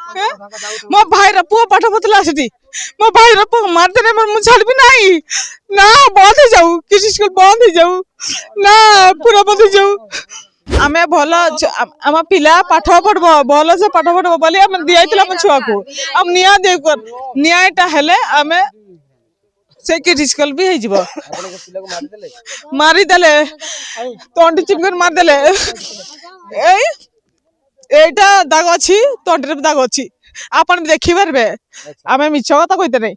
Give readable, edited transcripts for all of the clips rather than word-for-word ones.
मो भाईर पुओ पाठ पढ़ला सेठी मो भाईर पुओ मारदेने मु छाड़बी नहीं ना बंद हो जाऊ किसी स्कूल बंद हो जाऊ ना पूरा बंद हो जाऊ आमे भल आम पिला पाठ पढ़ब भल से पाठ पढ़ब बोली आम दिया आम छुआ को आम नियाटा हेले आमे से किड स्कूल भी हो जिवो मारिदेले तंडी चिपकन मारिदेले एटा दाग अच्छी तंडी दाग अच्छी आपन देखि पारबे आमे मिछ कथा कहते नहीं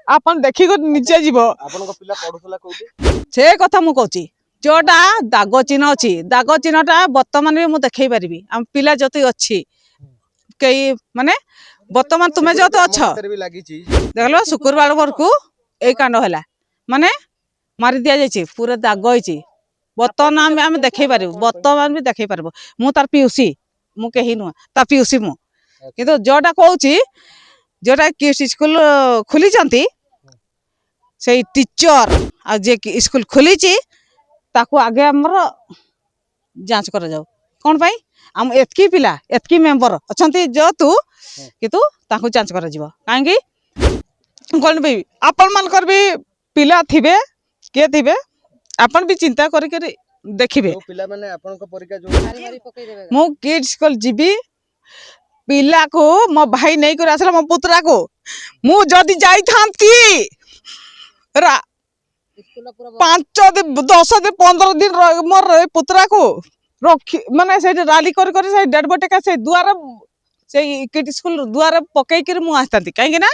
आपन देखि निजे जीव से कथा मु कहूची जोटा दाग चिन्ह अच्छी दाग चिन्हटा बर्तमान भी मुझे देखई पारि आम पिला जति अच्छी कई माने बर्तमान तुम्हें जो तो अच्छा देख लो शुक्रवार भर को यही कांड है माने मारी दि जाइए पूरा दाग होती बर्तमान आम देखई पार बर्तमान भी देखई पार मु तार पिउसी मु कहीं नुह तार पिउसी मु किंतु जोटा कहूँ जोटा कि स्कूल खोली से टीचर आ जे स्कूल खोली ताकू आगे आमर जांच कर जाऊ कौन पाई आम एतकी पिला एतकी मेंबर अच्छा जो तू कितु ताकू जांच कर कहीं कौन भाई आपण मानकर भी पिला थिबे के थिबे आपण भी चिंता करी देखिबे मु किड स्कूल जीबी पिला को मो भाई नहीं कर आसला मो पुत्रा को मु जदी जाई थांती रा 5 दिन 10 दिन 15 दिन मोर पुत्रा को रखी माने से राली कर से डेड बॉडी का से दुआर से किड स्कूल दुआर पकई कर मु आस्तांती काहे ना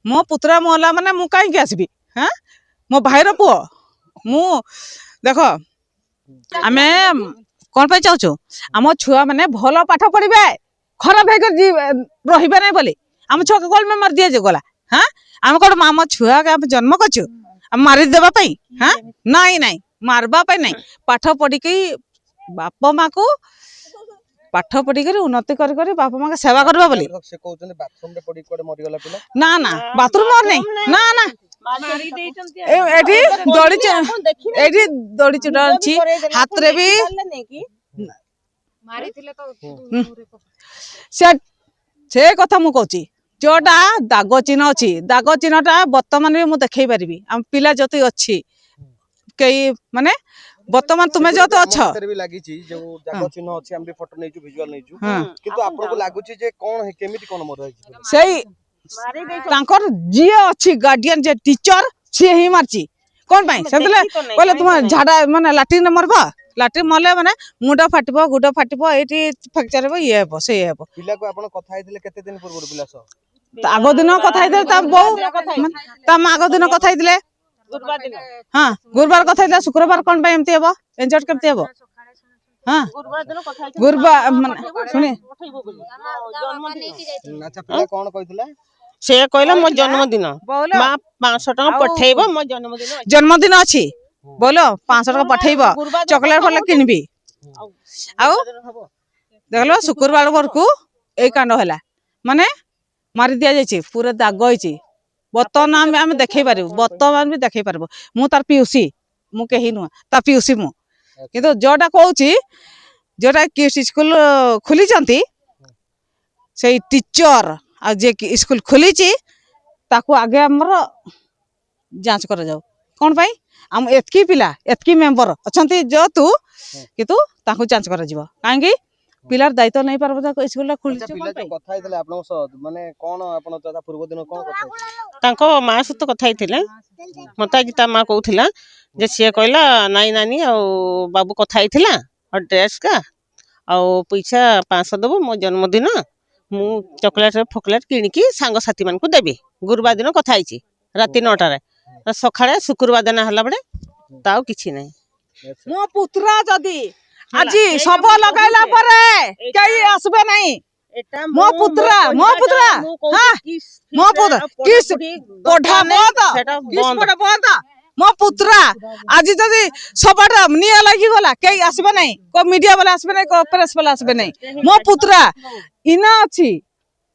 मो पुत्रा मोला माने मु काहे आसबी हां मो भाईर पुओ मु देखो आमे कौन पे चाहू आम छुआ मैंने भल पाठ पढ़े खराब रही नहीं बोली आम छुआ को कल में मार दिया गला हाँ आम कौन आम छुआ के जन्म करछु मारिदेवा हाँ नाई नाई मारवा नहीं पाठ पढ़ी बापा माँ को पाठ पढ़ी उन्नति कर बापा माँ के सेवा करवा बोली ना ना बाथरूम और नहीं ना ना दड़ी चुटा अच्छी हाथ रे भी से कथा मु कहूची जोटा दाग चिन्ह अच्छी दाग चिन्हटा बर्तमान भी मुझे देखई पारि आम पिला जति अच्छी कई माने बर्तमान तुम्हें जो तो अच्छा भी लागी छी जो दाग चिन्ह अछि हम भी फोटो नै छु विजुअल नै छु किंतु आपन को लागु छी जे कोन है केमिति कोन मर है सही तांकर जे अछि गार्डियन जे टीचर से ही मारची कोन पाई सेतले कहले तुम झाडा माने लैट्रिन मरबा लैट्रिन मरले माने मुंडा फाटबो गुडो फाटबो एटी फ्रैक्चर हेबो ये हेबो से हेबो पिला को आपन कथा आइथिले केते दिन पूर्व पिला सो आगो दिन कथा आइथिले ता बहु ता आगो दिन कथा आइथिले गुरुवार दिन हां गुरुवार कथा आइथिले शुक्रवार कोन पाई एमती हेबो एंजॉय करते हेबो हां गुरुवार दिन कथा आइथिले गुरुवार सुनी जन्मदिन अच्छा पिला कोन कहिथिले से कहला मो जन्मदिन मां 500 टका पठेइबो मो जन्मदिन अछि बोलो 500 टका पठेइबो चॉकलेट फल किनबी आउ देखलो शुक्रवार भर को एई कांड होला माने मारी दिया जाइए पूरा दाग होइछि बर्तमान आम देखई पार बर्तमान भी देखई पार मु तार पिउसी मु कहीं नुह तार पिउसी मु किंतु जोटा कहूँ जोटा कि स्कूल खोली से टीचर आ जे स्कूल खोली ताकू आगे आमर जांच कर जाऊ कौन पाई आम एतकी पिला एतकी मेंबर अच्छा जो तू कितु ताकू जांच कर कहीं पिलार दायित्व नहीं पार स्कूल खोली कथा आइतले आपन माने कोन आपन दादा पूर्व दिन कोन कथा तांको मां सहित कथा आइतले मता कि ता मां कहउथिला जे से कहला नाई नानी आ बाबू कथा आइतला और ड्रेस का आ पैसा 500 देबो मो जन्मदिन मु चॉकलेट फोकलेट किणकी सांग साथी मान को देबी गुरुवार दिन कथा आइछि राति 9टा रे सखाळे शुक्रवार दिन हला बडे ताऊ किछि नै मो पुत्रा जदी आजी सब लगाइला परे कई आसबे नहीं मो पुत्रा हां मो पुत्रा किस पढ़ा बंद किस पढ़ा बंद मो पुत्रा आज जदी सबटा निया लागि गला कई आसबे नहीं को मीडिया वाला आसबे नहीं को प्रेस वाला आसबे नहीं मो पुत्रा इना अछि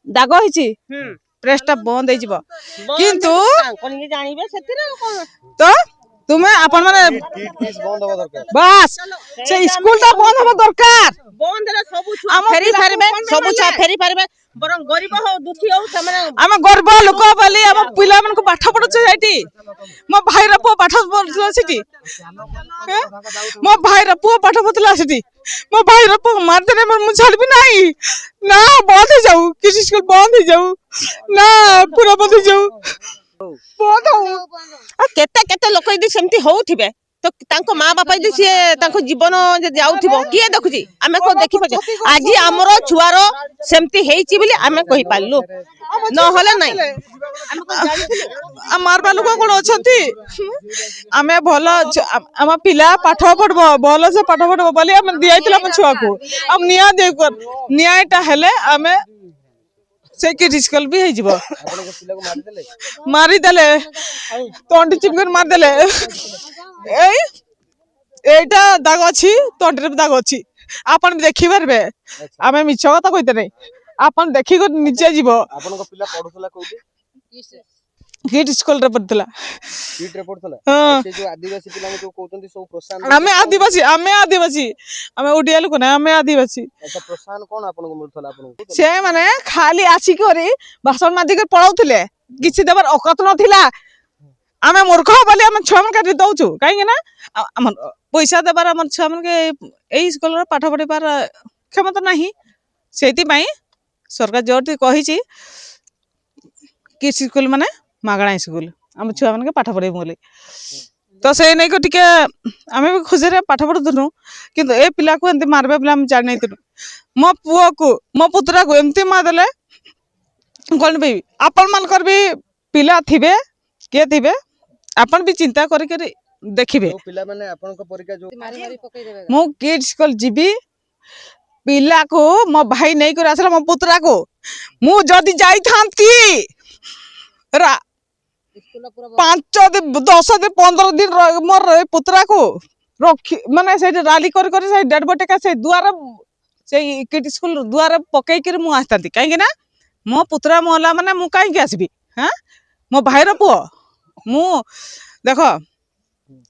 दाग हिची प्रेसटा बंद हे जिवो किंतु कोनी जानिबे सेतिरे कोन तो तुम्हें अपन माने बस से स्कूल ता बंद हो दरकार बंद रे सब फेरी पारबे सब फेरी पारबे बरं गरीब हो दुखी हो आम गरीब लोक बोली आम पिला मन को पाठ पढ़ुचे जाइटी मो भाई रो पुओ पाठ पढ़ुला सेठी मो भाई रो पुओ पाठ पढ़ुला सेठी मो भाई रो पुओ मार देने मु छाड़बी नाही ना बंद हो जाऊ किसी स्कूल बंद हो जाऊ ना पूरा बंद हो जाऊ बंद हो केते केते लोक इदी सेमती होउथिबे तो तांको माँ बापा यदि सी तांको जीवन जाउथिबो किए देखुची आमे को देखि पाछे आज हमर छुआरो सेमती हेइची बोली आमे कहि पाललु न होले नै आमे को जानिथिलु मार बालु को कोन अछंती आमे भलो आम पिला पाठ पढबो भलो से पाठ पढबो बोली आमे दियाइतिला हम छुआ को अब निया दे न्यायटा हेले आमे से कि स्कूल भी हेइ जिवो आपन को पिला को मारि देले तोंडी चिमकर मार देले एटा दाग अछि तोंडी दाग अछि आपन देखि परबे आमे मिछ कथा कहिते नै आपन देखि को निचे जिवो आपन को पिला पढुतला कोठी किड स्कूल रे पढुतला किड रे पढुतला से जो आदिवासी पिला को कहउतंती सब प्रोत्साहन आमे आदिवासी आमे ओडिया लोक ना आमे आदिवासी अच्छा प्रोत्साहन कोन आपन को मिलथला आपन को से माने खाली आसी करी भाषण मादी के पढाउतले किछि देबर औकात नथिला आमे मूर्ख बोली आमे छुआ मन के दउछु काहे ना पैसा देबार हमर छुआ मन के एई स्कूल रे पाठ पढी पार क्षमता नाही सेति पई सरकार जोरती कहिछि कि स्कूल माने मागणा स्कूल हम छुआ मन के पाठ पढे बोली तो से नै को टिके आमे भी खुशी रे पाठ पढुथनु किंतु ए पिला को एंती मारबे पिला हम जानि नैतु मो पुओ को मो पुत्रा को एंती मार देले कोन बे आपन मन कर भी पिला थिबे के थिबे आपन भी चिंता करि करि देखिबे पिला माने आपन को परीक्षा जो मारी मारी पकई देबे मो किड स्कूल जीबी पिला को मो भाई नै कर आसला मो पुत्रा को मु जदी जाई थांती रा स्कूल पूरा 5 दिन 10 दिन 15 दिन मोर पुत्रा को रखी माने से रैली कर से डेड बॉडी का से दुआर से किड स्कूल दुआर पकई कर मु आस्तांती काहे कि ना मो पुत्रा मोला माने मु काहे के आसीबी हां मो भाई रो पुओ मु देखो